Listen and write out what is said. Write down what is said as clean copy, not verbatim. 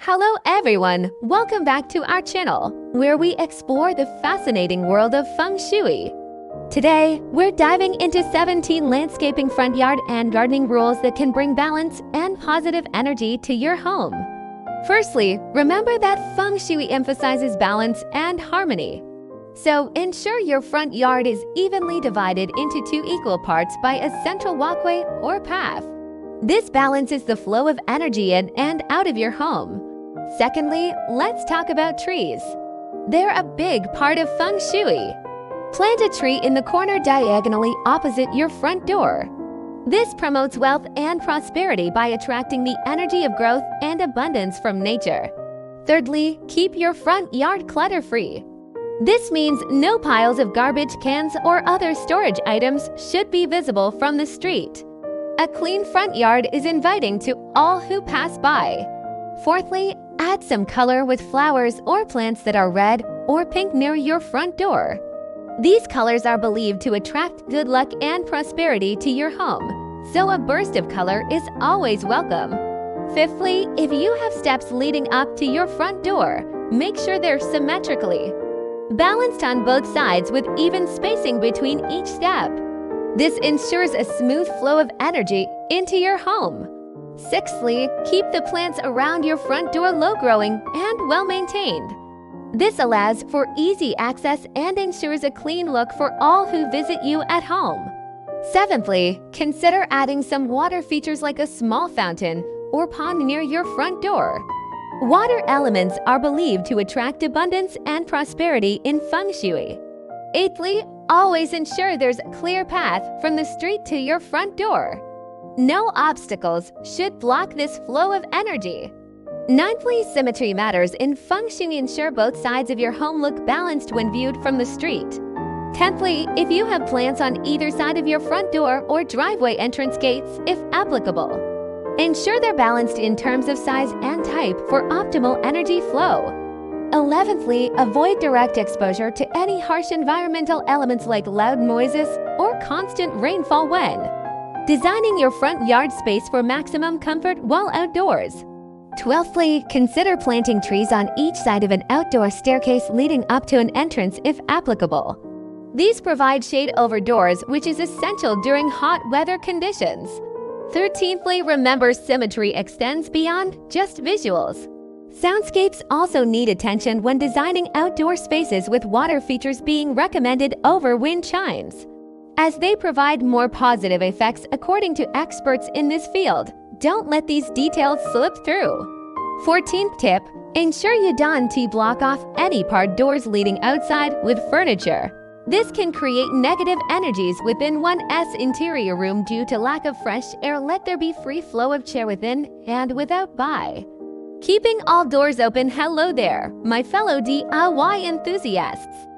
Hello everyone! Welcome back to our channel, where we explore the fascinating world of Feng Shui. Today, we're diving into 17 landscaping front yard and gardening rules that can bring balance and positive energy to your home. Firstly, remember that Feng Shui emphasizes balance and harmony. So, ensure your front yard is evenly divided into two equal parts by a central walkway or path. This balances the flow of energy in and out of your home. Secondly, let's talk about trees. They're a big part of Feng Shui. Plant a tree in the corner diagonally opposite your front door. This promotes wealth and prosperity by attracting the energy of growth and abundance from nature. Thirdly, keep your front yard clutter-free. This means no piles of garbage cans or other storage items should be visible from the street. A clean front yard is inviting to all who pass by. Fourthly, add some color with flowers or plants that are red or pink near your front door. These colors are believed to attract good luck and prosperity to your home, so a burst of color is always welcome. Fifthly, if you have steps leading up to your front door, make sure they're symmetrically balanced on both sides with even spacing between each step. This ensures a smooth flow of energy into your home. Sixthly, keep the plants around your front door low-growing and well-maintained. This allows for easy access and ensures a clean look for all who visit you at home. Seventhly, consider adding some water features like a small fountain or pond near your front door. Water elements are believed to attract abundance and prosperity in Feng Shui. Eighthly, always ensure there's a clear path from the street to your front door. No obstacles should block this flow of energy. Ninthly, symmetry matters in Feng Shui. Ensure both sides of your home look balanced when viewed from the street. Tenthly, if you have plants on either side of your front door or driveway entrance gates, if applicable, ensure they're balanced in terms of size and type for optimal energy flow. 11thly, avoid direct exposure to any harsh environmental elements like loud noises or constant rainfall when designing your front yard space for maximum comfort while outdoors. 12thly, consider planting trees on each side of an outdoor staircase leading up to an entrance if applicable. These provide shade over doors, which is essential during hot weather conditions. 13thly, remember symmetry extends beyond just visuals. Soundscapes also need attention when designing outdoor spaces, with water features being recommended over wind chimes, as they provide more positive effects according to experts in this field. Don't let these details slip through. 14th tip, ensure you don't block off any part doors leading outside with furniture. This can create negative energies within one's interior room due to lack of fresh air. Let there be free flow of chair within and without by. Keeping all doors open. Hello there, my fellow DIY enthusiasts.